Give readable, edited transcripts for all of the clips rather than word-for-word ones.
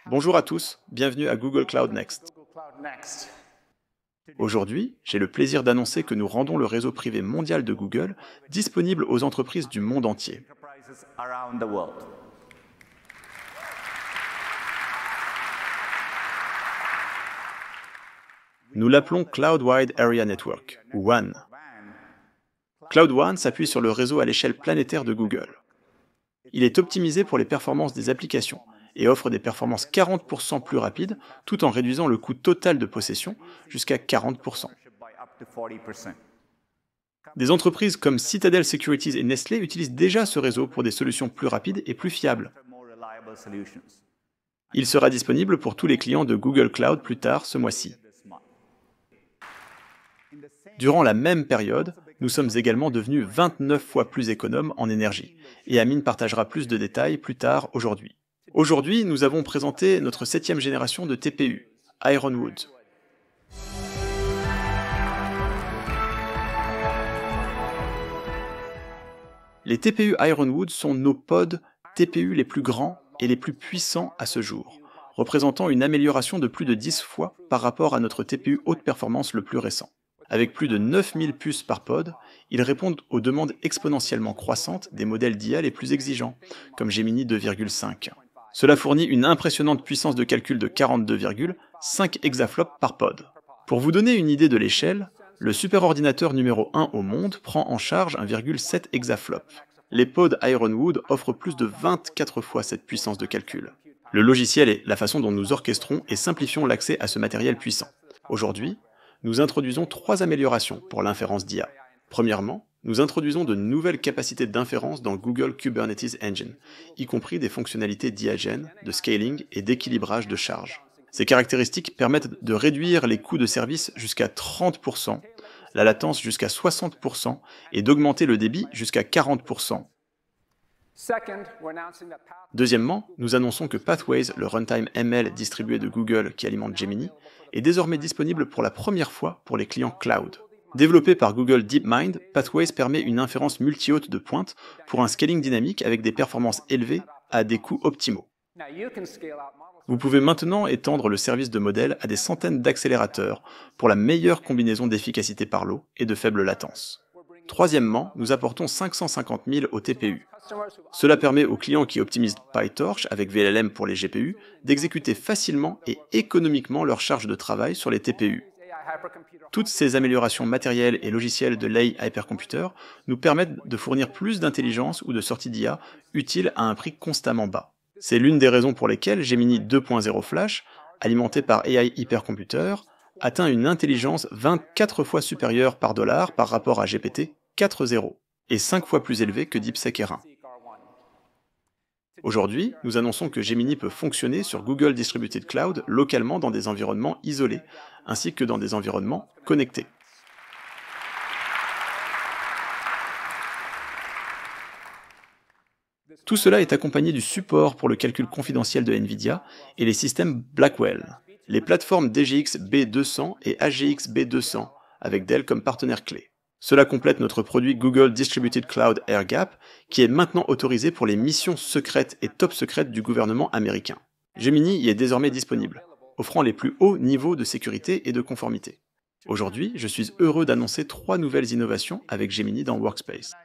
Bonjour à tous, bienvenue à Google Cloud Next. Aujourd'hui, j'ai le plaisir d'annoncer que nous rendons le réseau privé mondial de Google disponible aux entreprises du monde entier. Nous l'appelons Cloud Wide Area Network, ou WAN. Cloud WAN s'appuie sur le réseau à l'échelle planétaire de Google. Il est optimisé pour les performances des applications et offre des performances 40% plus rapides tout en réduisant le coût total de possession jusqu'à 40%. Des entreprises comme Citadel Securities et Nestlé utilisent déjà ce réseau pour des solutions plus rapides et plus fiables. Il sera disponible pour tous les clients de Google Cloud plus tard ce mois-ci. Durant la même période, nous sommes également devenus 29 fois plus économes en énergie, et Amine partagera plus de détails plus tard aujourd'hui. Aujourd'hui, nous avons présenté notre 7e génération de TPU, Ironwood. Les TPU Ironwood sont nos pods TPU les plus grands et les plus puissants à ce jour, représentant une amélioration de plus de 10 fois par rapport à notre TPU haute performance le plus récent. Avec plus de 9000 puces par pod, ils répondent aux demandes exponentiellement croissantes des modèles d'IA les plus exigeants, comme Gemini 2,5. Cela fournit une impressionnante puissance de calcul de 42,5 exaflops par pod. Pour vous donner une idée de l'échelle, le superordinateur numéro 1 au monde prend en charge 1,7 exaflop. Les pods Ironwood offrent plus de 24 fois cette puissance de calcul. Le logiciel est la façon dont nous orchestrons et simplifions l'accès à ce matériel puissant. Aujourd'hui, nous introduisons 3 améliorations pour l'inférence d'IA. Premièrement, nous introduisons de nouvelles capacités d'inférence dans Google Kubernetes Engine, y compris des fonctionnalités d'IAGen, de scaling et d'équilibrage de charge. Ces caractéristiques permettent de réduire les coûts de service jusqu'à 30%, la latence jusqu'à 60% et d'augmenter le débit jusqu'à 40%. Deuxièmement, nous annonçons que Pathways, le runtime ML distribué de Google qui alimente Gemini, est désormais disponible pour la première fois pour les clients cloud. Développé par Google DeepMind, Pathways permet une inférence multi-hôte de pointe pour un scaling dynamique avec des performances élevées à des coûts optimaux. Vous pouvez maintenant étendre le service de modèle à des centaines d'accélérateurs pour la meilleure combinaison d'efficacité par lot et de faible latence. Troisièmement, nous apportons 550 000 au TPU. Cela permet aux clients qui optimisent PyTorch avec VLLM pour les GPU d'exécuter facilement et économiquement leurs charges de travail sur les TPU. Toutes ces améliorations matérielles et logicielles de l'AI Hypercomputer nous permettent de fournir plus d'intelligence ou de sorties d'IA utiles à un prix constamment bas. C'est l'une des raisons pour lesquelles Gemini 2.0 Flash, alimenté par AI Hypercomputer, atteint une intelligence 24 fois supérieure par dollar par rapport à GPT 4.0 et 5 fois plus élevée que DeepSeek R1. Aujourd'hui, nous annonçons que Gemini peut fonctionner sur Google Distributed Cloud localement dans des environnements isolés, ainsi que dans des environnements connectés. Tout cela est accompagné du support pour le calcul confidentiel de NVIDIA et les systèmes Blackwell, les plateformes DGX B200 et AGX B200, avec Dell comme partenaire clé. Cela complète notre produit Google Distributed Cloud AirGap, qui est maintenant autorisé pour les missions secrètes et top secrètes du gouvernement américain. Gemini y est désormais disponible, offrant les plus hauts niveaux de sécurité et de conformité. Aujourd'hui, je suis heureux d'annoncer 3 nouvelles innovations avec Gemini dans Workspace.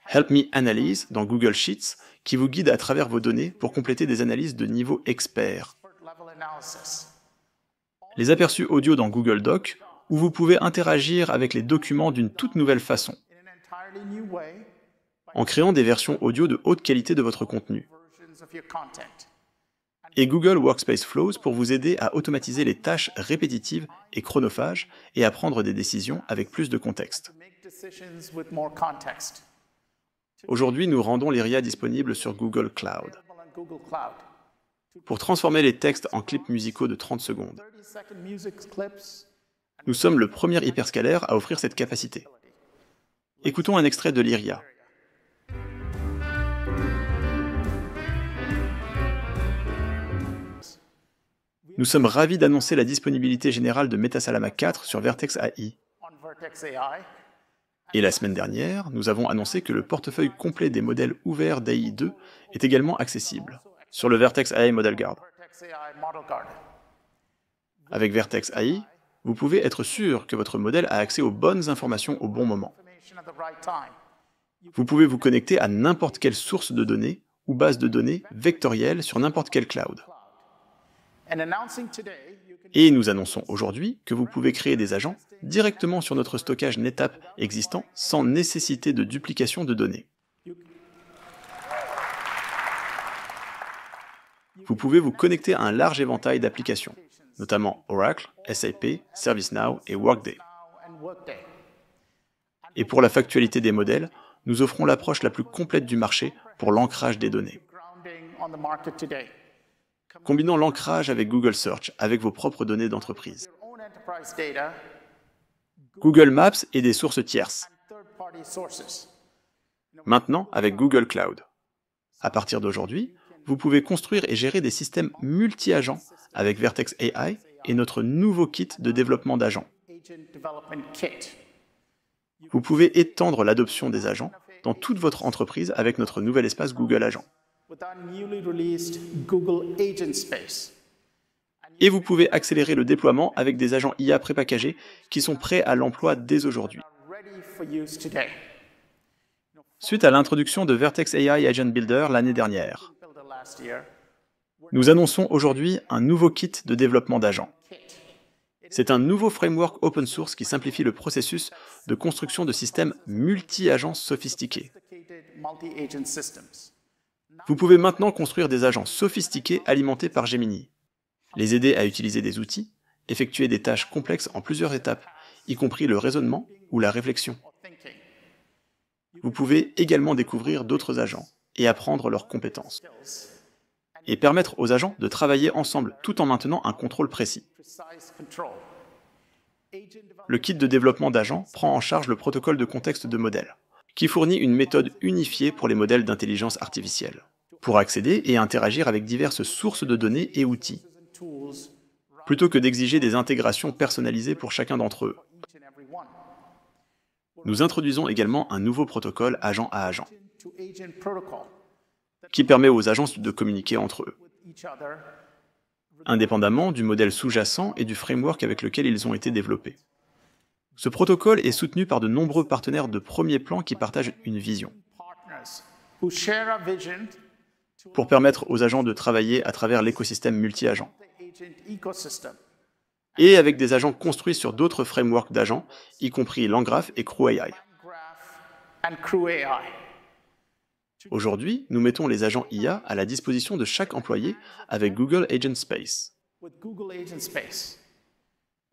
Help Me Analyze dans Google Sheets, qui vous guide à travers vos données pour compléter des analyses de niveau expert. Les aperçus audio dans Google Docs, où vous pouvez interagir avec les documents d'une toute nouvelle façon, en créant des versions audio de haute qualité de votre contenu. Et Google Workspace Flows pour vous aider à automatiser les tâches répétitives et chronophages et à prendre des décisions avec plus de contexte. Aujourd'hui, nous rendons l'IRIA disponible sur Google Cloud. Pour transformer les textes en clips musicaux de 30 secondes. Nous sommes le premier hyperscalaire à offrir cette capacité. Écoutons un extrait de l'IRIA. Nous sommes ravis d'annoncer la disponibilité générale de Metasalama 4 sur Vertex AI. Et la semaine dernière, nous avons annoncé que le portefeuille complet des modèles ouverts d'AI2 est également accessible. sur le Vertex AI Model Guard. Avec Vertex AI, vous pouvez être sûr que votre modèle a accès aux bonnes informations au bon moment. Vous pouvez vous connecter à n'importe quelle source de données ou base de données vectorielle sur n'importe quel cloud. Et nous annonçons aujourd'hui que vous pouvez créer des agents directement sur notre stockage NetApp existant sans nécessité de duplication de données. Vous pouvez vous connecter à un large éventail d'applications, notamment Oracle, SAP, ServiceNow et Workday. Et pour la factualité des modèles, nous offrons l'approche la plus complète du marché pour l'ancrage des données. Combinant l'ancrage avec Google Search, avec vos propres données d'entreprise, Google Maps et des sources tierces. Maintenant, avec Google Cloud. À partir d'aujourd'hui, vous pouvez construire et gérer des systèmes multi-agents avec Vertex AI et notre nouveau kit de développement d'agents. Vous pouvez étendre l'adoption des agents dans toute votre entreprise avec notre nouvel espace Google Agent. Et vous pouvez accélérer le déploiement avec des agents IA prépackagés qui sont prêts à l'emploi dès aujourd'hui. Suite à l'introduction de Vertex AI Agent Builder l'année dernière, nous annonçons aujourd'hui un nouveau kit de développement d'agents. C'est un nouveau framework open source qui simplifie le processus de construction de systèmes multi-agents sophistiqués. Vous pouvez maintenant construire des agents sophistiqués alimentés par Gemini, les aider à utiliser des outils, effectuer des tâches complexes en plusieurs étapes, y compris le raisonnement ou la réflexion. Vous pouvez également découvrir d'autres agents et apprendre leurs compétences. Et permettre aux agents de travailler ensemble tout en maintenant un contrôle précis. Le kit de développement d'agents prend en charge le protocole de contexte de modèle, qui fournit une méthode unifiée pour les modèles d'intelligence artificielle, pour accéder et interagir avec diverses sources de données et outils, plutôt que d'exiger des intégrations personnalisées pour chacun d'entre eux. Nous introduisons également un nouveau protocole agent à agent, qui permet aux agents de communiquer entre eux, indépendamment du modèle sous-jacent et du framework avec lequel ils ont été développés. Ce protocole est soutenu par de nombreux partenaires de premier plan qui partagent une vision, pour permettre aux agents de travailler à travers l'écosystème multi-agents, et avec des agents construits sur d'autres frameworks d'agents, y compris LangGraph et CrewAI. Aujourd'hui, nous mettons les agents IA à la disposition de chaque employé avec Google Agent Space.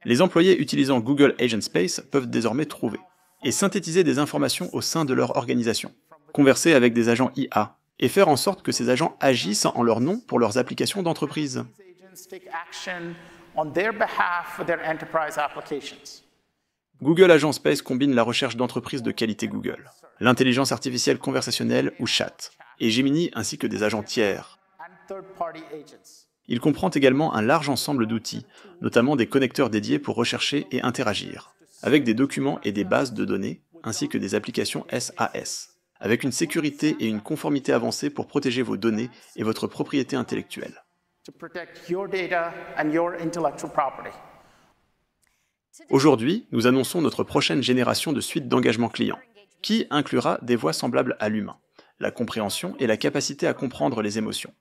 Les employés utilisant Google Agent Space peuvent désormais trouver et synthétiser des informations au sein de leur organisation, converser avec des agents IA et faire en sorte que ces agents agissent en leur nom pour leurs applications d'entreprise. Google Agent Space combine la recherche d'entreprise de qualité Google, l'intelligence artificielle conversationnelle ou chat, et Gemini ainsi que des agents tiers. Il comprend également un large ensemble d'outils, notamment des connecteurs dédiés pour rechercher et interagir, avec des documents et des bases de données, ainsi que des applications SAS, avec une sécurité et une conformité avancée pour protéger vos données et votre propriété intellectuelle. Aujourd'hui, nous annonçons notre prochaine génération de suite d'engagement client, qui inclura des voix semblables à l'humain, la compréhension et la capacité à comprendre les émotions.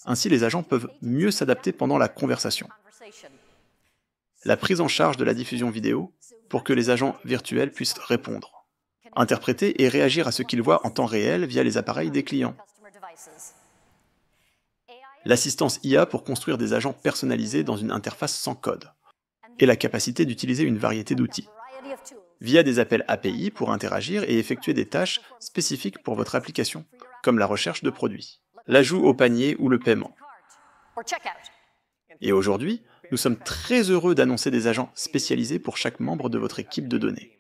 Ainsi, les agents peuvent mieux s'adapter pendant la conversation. La prise en charge de la diffusion vidéo pour que les agents virtuels puissent répondre, interpréter et réagir à ce qu'ils voient en temps réel via les appareils des clients. L'assistance IA pour construire des agents personnalisés dans une interface sans code, et la capacité d'utiliser une variété d'outils, via des appels API pour interagir et effectuer des tâches spécifiques pour votre application, comme la recherche de produits, l'ajout au panier ou le paiement. Et aujourd'hui, nous sommes très heureux d'annoncer des agents spécialisés pour chaque membre de votre équipe de données.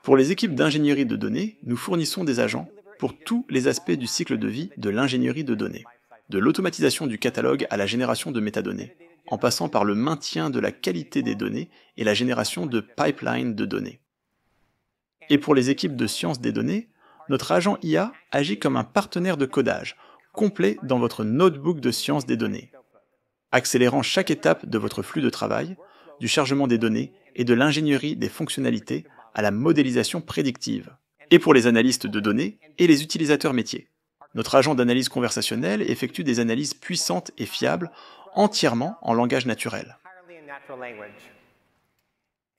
Pour les équipes d'ingénierie de données, nous fournissons des agents pour tous les aspects du cycle de vie de l'ingénierie de données, de l'automatisation du catalogue à la génération de métadonnées, en passant par le maintien de la qualité des données et la génération de pipelines de données. Et pour les équipes de sciences des données, Notre agent IA agit comme un partenaire de codage, complet dans votre notebook de sciences des données, accélérant chaque étape de votre flux de travail, du chargement des données et de l'ingénierie des fonctionnalités à la modélisation prédictive, et pour les analystes de données et les utilisateurs métiers. Notre agent d'analyse conversationnelle effectue des analyses puissantes et fiables, entièrement en langage naturel.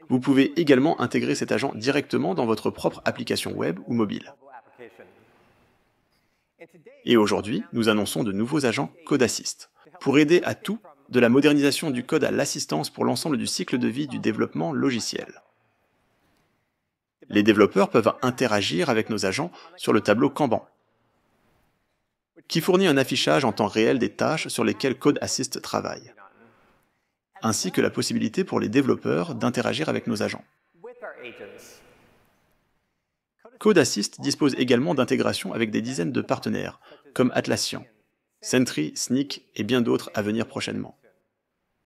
Vous pouvez également intégrer cet agent directement dans votre propre application web ou mobile. Et aujourd'hui, nous annonçons de nouveaux agents Code Assist, pour aider à tout, de la modernisation du code à l'assistance pour l'ensemble du cycle de vie du développement logiciel. Les développeurs peuvent interagir avec nos agents sur le tableau Kanban, qui fournit un affichage en temps réel des tâches sur lesquelles Code Assist travaille, ainsi que la possibilité pour les développeurs d'interagir avec nos agents. Code Assist dispose également d'intégrations avec des dizaines de partenaires, comme Atlassian, Sentry, Snyk et bien d'autres à venir prochainement.